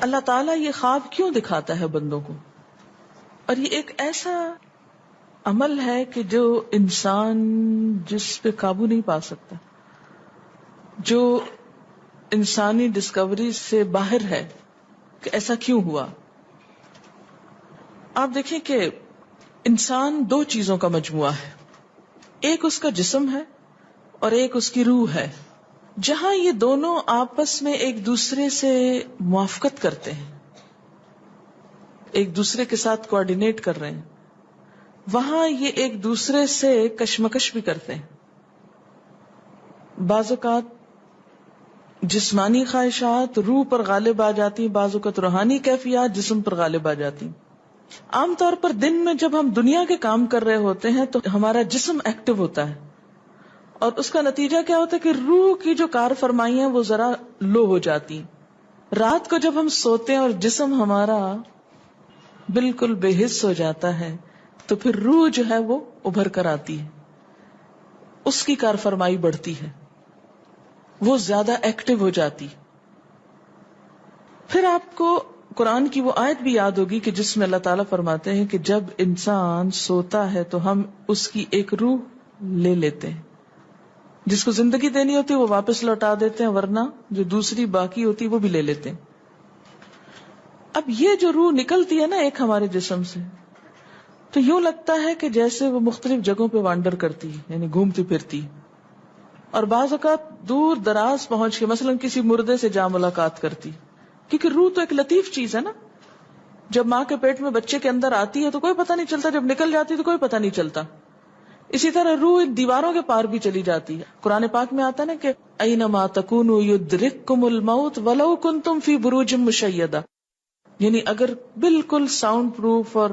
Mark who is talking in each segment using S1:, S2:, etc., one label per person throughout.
S1: اللہ تعالیٰ یہ خواب کیوں دکھاتا ہے بندوں کو؟ اور یہ ایک ایسا عمل ہے کہ جو انسان جس پہ قابو نہیں پا سکتا، جو انسانی ڈسکوری سے باہر ہے کہ ایسا کیوں ہوا. آپ دیکھیں کہ انسان دو چیزوں کا مجموعہ ہے، ایک اس کا جسم ہے اور ایک اس کی روح ہے. جہاں یہ دونوں آپس میں ایک دوسرے سے موافقت کرتے ہیں، ایک دوسرے کے ساتھ کوآرڈینیٹ کر رہے ہیں، وہاں یہ ایک دوسرے سے کشمکش بھی کرتے ہیں. بعض اوقات جسمانی خواہشات روح پر غالب آ جاتی ہیں، بعض اوقات روحانی کیفیات جسم پر غالب آ جاتی ہیں. عام طور پر دن میں جب ہم دنیا کے کام کر رہے ہوتے ہیں تو ہمارا جسم ایکٹیو ہوتا ہے، اور اس کا نتیجہ کیا ہوتا ہے کہ روح کی جو کار فرمائی ہیں وہ ذرا لو ہو جاتی ہیں. رات کو جب ہم سوتے ہیں اور جسم ہمارا بالکل بے حس ہو جاتا ہے تو پھر روح جو ہے وہ ابھر کر آتی ہے، اس کی کار فرمائی بڑھتی ہے، وہ زیادہ ایکٹیو ہو جاتی. پھر آپ کو قرآن کی وہ آیت بھی یاد ہوگی کہ جس میں اللہ تعالیٰ فرماتے ہیں کہ جب انسان سوتا ہے تو ہم اس کی ایک روح لے لیتے ہیں، جس کو زندگی دینی ہوتی ہے وہ واپس لوٹا دیتے ہیں، ورنہ جو دوسری باقی ہوتی ہے وہ بھی لے لیتے ہیں. اب یہ جو روح نکلتی ہے نا ایک ہمارے جسم سے، تو یوں لگتا ہے کہ جیسے وہ مختلف جگہوں پہ وانڈر کرتی ہے، یعنی گھومتی پھرتی، اور بعض اوقات دور دراز پہنچ کے مثلا کسی مردے سے جا ملاقات کرتی، کیونکہ روح تو ایک لطیف چیز ہے نا. جب ماں کے پیٹ میں بچے کے اندر آتی ہے تو کوئی پتہ نہیں چلتا، جب نکل جاتی تو کوئی پتہ نہیں چلتا. اسی طرح روح دیواروں کے پار بھی چلی جاتی ہے. قرآن پاک میں آتا ہے نا کہ اینما تکونوا یدرککم الموت ولو کنتم فی بروج مشیدہ، یعنی اگر بالکل ساؤنڈ پروف اور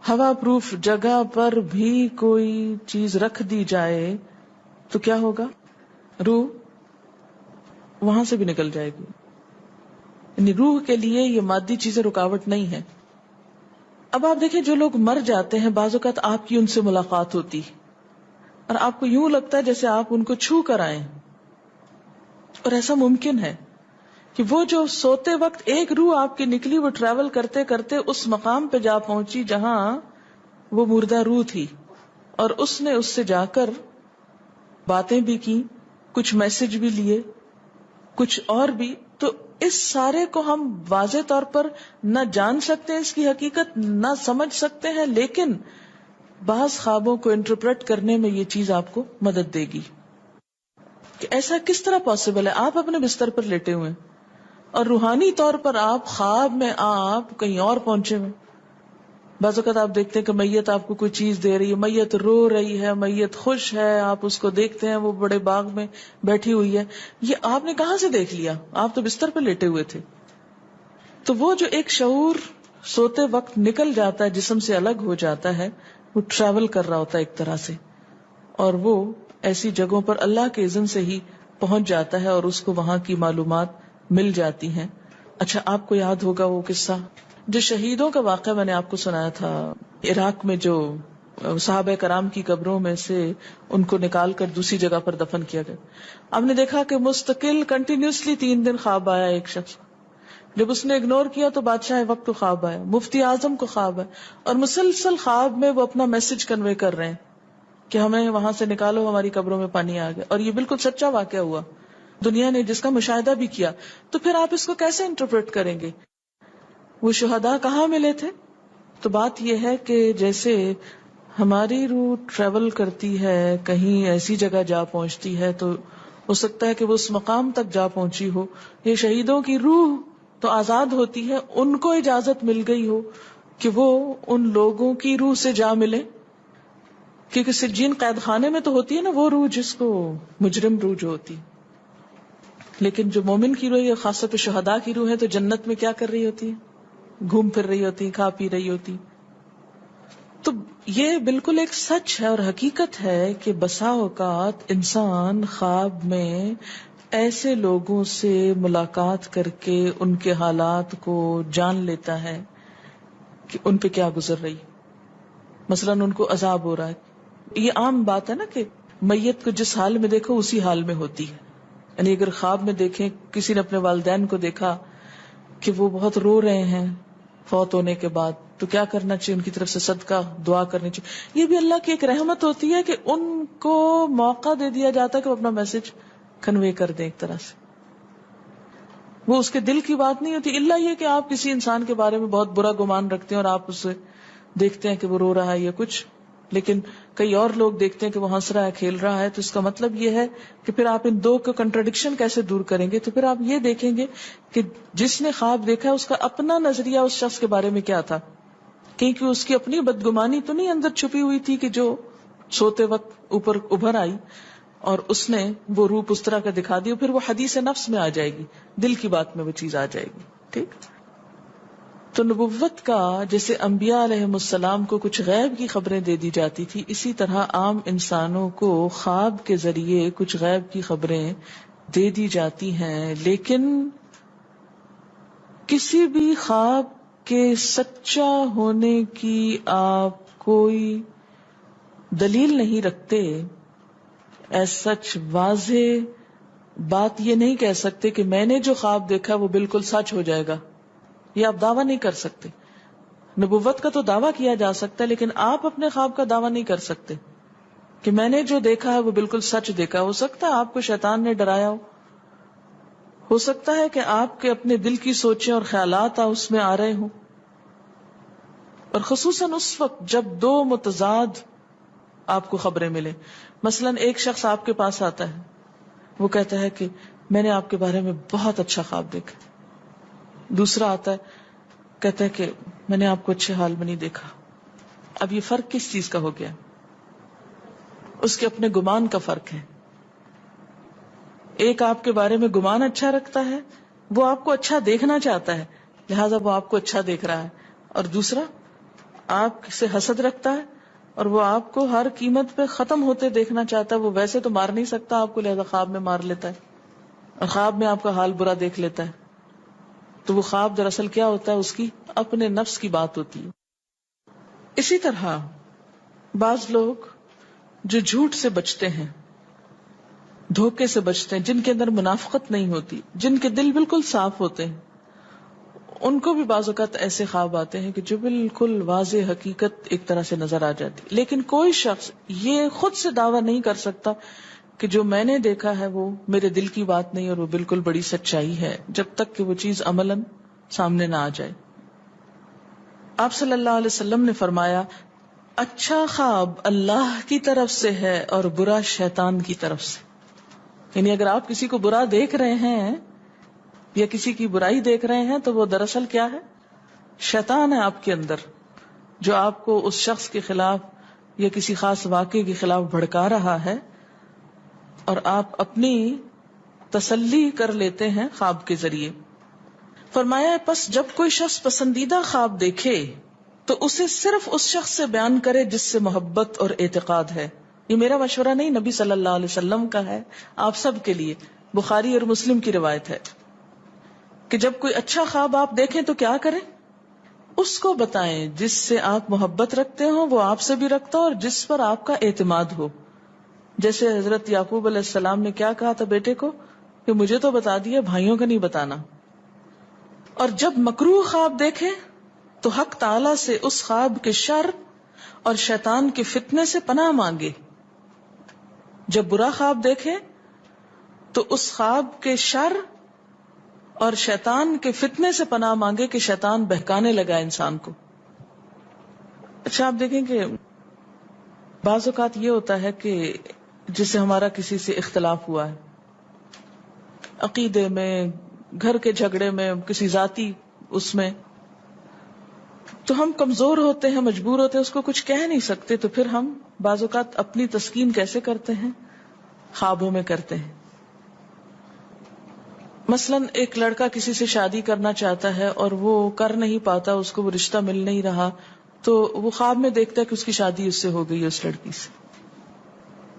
S1: ہوا پروف جگہ پر بھی کوئی چیز رکھ دی جائے تو کیا ہوگا؟ روح وہاں سے بھی نکل جائے گی. یعنی روح کے لیے یہ مادی چیزیں رکاوٹ نہیں ہے. اب آپ دیکھیں جو لوگ مر جاتے ہیں بعض اوقات آپ کی ان سے ملاقات ہوتی اور آپ کو یوں لگتا ہے جیسے آپ ان کو چھو کر آئیں، اور ایسا ممکن ہے کہ وہ جو سوتے وقت ایک روح آپ کی نکلی، وہ ٹریول کرتے کرتے اس مقام پہ جا پہنچی جہاں وہ مردہ روح تھی، اور اس نے اس سے جا کر باتیں بھی کی، کچھ میسج بھی لیے، کچھ اور بھی. تو اس سارے کو ہم واضح طور پر نہ جان سکتے ہیں، اس کی حقیقت نہ سمجھ سکتے ہیں، لیکن بعض خوابوں کو انٹرپریٹ کرنے میں یہ چیز آپ کو مدد دے گی کہ ایسا کس طرح پاسبل ہے. آپ اپنے بستر پر لیٹے ہوئے ہیں اور روحانی طور پر آپ خواب میں آپ کہیں اور پہنچے ہوئے. بعض اوقات آپ دیکھتے ہیں کہ میت آپ کو کوئی چیز دے رہی ہے، میت رو رہی ہے، میت خوش ہے، آپ اس کو دیکھتے ہیں وہ بڑے باغ میں بیٹھی ہوئی ہے. یہ آپ نے کہاں سے دیکھ لیا؟ آپ تو بستر پہ لیٹے ہوئے تھے. تو وہ جو ایک شعور سوتے وقت نکل جاتا ہے، جسم سے الگ ہو جاتا ہے، وہ ٹریول کر رہا ہوتا ہے ایک طرح سے، اور وہ ایسی جگہوں پر اللہ کے اذن سے ہی پہنچ جاتا ہے اور اس کو وہاں کی معلومات مل جاتی ہیں. اچھا، آپ کو یاد ہوگا وہ قصہ جو شہیدوں کا واقعہ میں نے آپ کو سنایا تھا، عراق میں جو صحابہ کرام کی قبروں میں سے ان کو نکال کر دوسری جگہ پر دفن کیا گیا. آپ نے دیکھا کہ مستقل کنٹینیوسلی 3 دن خواب آیا ایک شخص، جب اس نے اگنور کیا تو بادشاہ وقت کو خواب آیا، مفتی اعظم کو خواب ہے، اور مسلسل خواب میں وہ اپنا میسج کنوے کر رہے ہیں کہ ہمیں وہاں سے نکالو، ہماری قبروں میں پانی آ گیا. اور یہ بالکل سچا واقعہ ہوا، دنیا نے جس کا مشاہدہ بھی کیا. تو پھر آپ اس کو کیسے انٹرپریٹ کریں گے؟ وہ شہداء کہاں ملے تھے؟ تو بات یہ ہے کہ جیسے ہماری روح ٹریول کرتی ہے، کہیں ایسی جگہ جا پہنچتی ہے تو ہو سکتا ہے کہ وہ اس مقام تک جا پہنچی ہو. یہ شہیدوں کی روح تو آزاد ہوتی ہے، ان کو اجازت مل گئی ہو کہ وہ ان لوگوں کی روح سے جا ملے، کیونکہ سجین قید خانے میں تو ہوتی ہے نا وہ روح جس کو مجرم روح جو ہوتی، لیکن جو مومن کی روح ہے، خاص طور پہ شہداء کی روح ہے، تو جنت میں کیا کر رہی ہوتی ہے؟ گھوم پھر رہی ہوتی، کھا پی رہی ہوتی. تو یہ بالکل ایک سچ ہے اور حقیقت ہے کہ بسا اوقات انسان خواب میں ایسے لوگوں سے ملاقات کر کے ان کے حالات کو جان لیتا ہے کہ ان پہ کیا گزر رہی. مثلا ان کو عذاب ہو رہا ہے. یہ عام بات ہے نا کہ میت کو جس حال میں دیکھو اسی حال میں ہوتی ہے. یعنی اگر خواب میں دیکھیں کسی نے اپنے والدین کو دیکھا کہ وہ بہت رو رہے ہیں فوت ہونے کے بعد، تو کیا کرنا چاہیے؟ ان کی طرف سے صدقہ دعا کرنی چاہیے. یہ بھی اللہ کی ایک رحمت ہوتی ہے کہ ان کو موقع دے دیا جاتا ہے کہ وہ اپنا میسج کنوے کر دیں. ایک طرح سے وہ اس کے دل کی بات نہیں ہوتی، الا یہ کہ آپ کسی انسان کے بارے میں بہت برا گمان رکھتے ہیں اور آپ اسے دیکھتے ہیں کہ وہ رو رہا ہے یا کچھ، لیکن کئی اور لوگ دیکھتے ہیں کہ وہ ہنس رہا ہے، کھیل رہا ہے. تو اس کا مطلب یہ ہے کہ پھر آپ ان دو کا کنٹراڈکشن کیسے دور کریں گے؟ تو پھر آپ یہ دیکھیں گے کہ جس نے خواب دیکھا اس کا اپنا نظریہ اس شخص کے بارے میں کیا تھا، کیونکہ اس کی اپنی بدگمانی تو نہیں اندر چھپی ہوئی تھی کہ جو سوتے وقت اوپر ابھر آئی اور اس نے وہ روپ اس طرح کا دکھا دیا. پھر وہ حدیث نفس میں آ جائے گی، دل کی بات میں وہ چیز آ جائے گی. ٹھیک. تو نبوت کا جیسے انبیاء علیہ السلام کو کچھ غیب کی خبریں دے دی جاتی تھی، اسی طرح عام انسانوں کو خواب کے ذریعے کچھ غیب کی خبریں دے دی جاتی ہیں. لیکن کسی بھی خواب کے سچا ہونے کی آپ کوئی دلیل نہیں رکھتے. ایز سچ واضح بات یہ نہیں کہہ سکتے کہ میں نے جو خواب دیکھا وہ بالکل سچ ہو جائے گا، یہ آپ دعویٰ نہیں کر سکتے. نبوت کا تو دعویٰ کیا جا سکتا ہے، لیکن آپ اپنے خواب کا دعویٰ نہیں کر سکتے کہ میں نے جو دیکھا ہے وہ بالکل سچ دیکھا. ہو سکتا ہے آپ کو شیطان نے ڈرایا ہو سکتا ہے کہ آپ کے اپنے دل کی سوچیں اور خیالات اس میں آ رہے ہوں. اور خصوصاً اس وقت جب دو متضاد آپ کو خبریں ملیں. مثلاً ایک شخص آپ کے پاس آتا ہے، وہ کہتا ہے کہ میں نے آپ کے بارے میں بہت اچھا خواب دیکھا. دوسرا آتا ہے کہتا ہے کہ میں نے آپ کو اچھے حال میں نہیں دیکھا. اب یہ فرق کس چیز کا ہو گیا؟ اس کے اپنے گمان کا فرق ہے. ایک آپ کے بارے میں گمان اچھا رکھتا ہے، وہ آپ کو اچھا دیکھنا چاہتا ہے لہذا وہ آپ کو اچھا دیکھ رہا ہے. اور دوسرا آپ سے حسد رکھتا ہے اور وہ آپ کو ہر قیمت پہ ختم ہوتے دیکھنا چاہتا ہے. وہ ویسے تو مار نہیں سکتا آپ کو، لہذا خواب میں مار لیتا ہے اور خواب میں آپ کا حال برا دیکھ لیتا ہے. تو وہ خواب دراصل کیا ہوتا ہے؟ اس کی اپنے نفس کی بات ہوتی ہے. اسی طرح بعض لوگ جو جھوٹ سے بچتے ہیں، دھوکے سے بچتے ہیں، جن کے اندر منافقت نہیں ہوتی، جن کے دل بالکل صاف ہوتے ہیں، ان کو بھی بعض اوقات ایسے خواب آتے ہیں کہ جو بالکل واضح حقیقت ایک طرح سے نظر آ جاتی. لیکن کوئی شخص یہ خود سے دعویٰ نہیں کر سکتا کہ جو میں نے دیکھا ہے وہ میرے دل کی بات نہیں اور وہ بالکل بڑی سچائی ہے، جب تک کہ وہ چیز عملاً سامنے نہ آ جائے. آپ صلی اللہ علیہ وسلم نے فرمایا اچھا خواب اللہ کی طرف سے ہے اور برا شیطان کی طرف سے. یعنی اگر آپ کسی کو برا دیکھ رہے ہیں یا کسی کی برائی دیکھ رہے ہیں تو وہ دراصل کیا ہے؟ شیطان ہے آپ کے اندر، جو آپ کو اس شخص کے خلاف یا کسی خاص واقعے کے خلاف بھڑکا رہا ہے، اور آپ اپنی تسلی کر لیتے ہیں خواب کے ذریعے. فرمایا پس جب کوئی شخص پسندیدہ خواب دیکھے تو اسے صرف اس شخص سے بیان کرے جس سے محبت اور اعتقاد ہے. یہ میرا مشورہ نہیں، نبی صلی اللہ علیہ وسلم کا ہے آپ سب کے لیے. بخاری اور مسلم کی روایت ہے کہ جب کوئی اچھا خواب آپ دیکھیں تو کیا کریں؟ اس کو بتائیں جس سے آپ محبت رکھتے ہو، وہ آپ سے بھی رکھتا ہو اور جس پر آپ کا اعتماد ہو. جیسے حضرت یعقوب علیہ السلام نے کیا کہا تھا بیٹے کو کہ مجھے تو بتا دیا، بھائیوں کا نہیں بتانا. اور جب مکروہ خواب دیکھیں تو حق تعالی سے اس خواب کے شر اور شیطان کے فتنے سے پناہ مانگے. جب برا خواب دیکھیں تو اس خواب کے شر اور شیطان کے فتنے سے پناہ مانگے کہ شیطان بہکانے لگا انسان کو. اچھا آپ دیکھیں کہ بعض اوقات یہ ہوتا ہے کہ جسے ہمارا کسی سے اختلاف ہوا ہے، عقیدے میں، گھر کے جھگڑے میں، کسی ذاتی اس میں، تو ہم کمزور ہوتے ہیں، مجبور ہوتے ہیں، اس کو کچھ کہہ نہیں سکتے. تو پھر ہم بعض اوقات اپنی تسکین کیسے کرتے ہیں؟ خوابوں میں کرتے ہیں. مثلاً ایک لڑکا کسی سے شادی کرنا چاہتا ہے اور وہ کر نہیں پاتا، اس کو وہ رشتہ مل نہیں رہا، تو وہ خواب میں دیکھتا ہے کہ اس کی شادی اس سے ہو گئی ہے، اس لڑکی سے.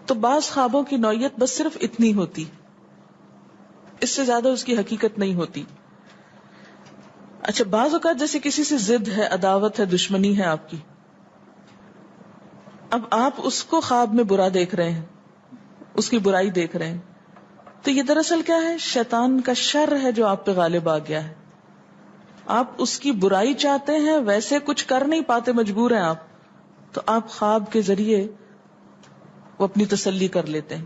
S1: تو بعض خوابوں کی نوعیت بس صرف اتنی ہوتی، اس سے زیادہ اس کی حقیقت نہیں ہوتی. اچھا بعض اوقات جیسے کسی سے ضد ہے، عداوت ہے، دشمنی ہے آپ کی، اب آپ اس کو خواب میں برا دیکھ رہے ہیں، اس کی برائی دیکھ رہے ہیں، تو یہ دراصل کیا ہے؟ شیطان کا شر ہے جو آپ پہ غالب آ گیا ہے. آپ اس کی برائی چاہتے ہیں، ویسے کچھ کر نہیں پاتے، مجبور ہیں آپ، تو آپ خواب کے ذریعے وہ اپنی تسلی کر لیتے ہیں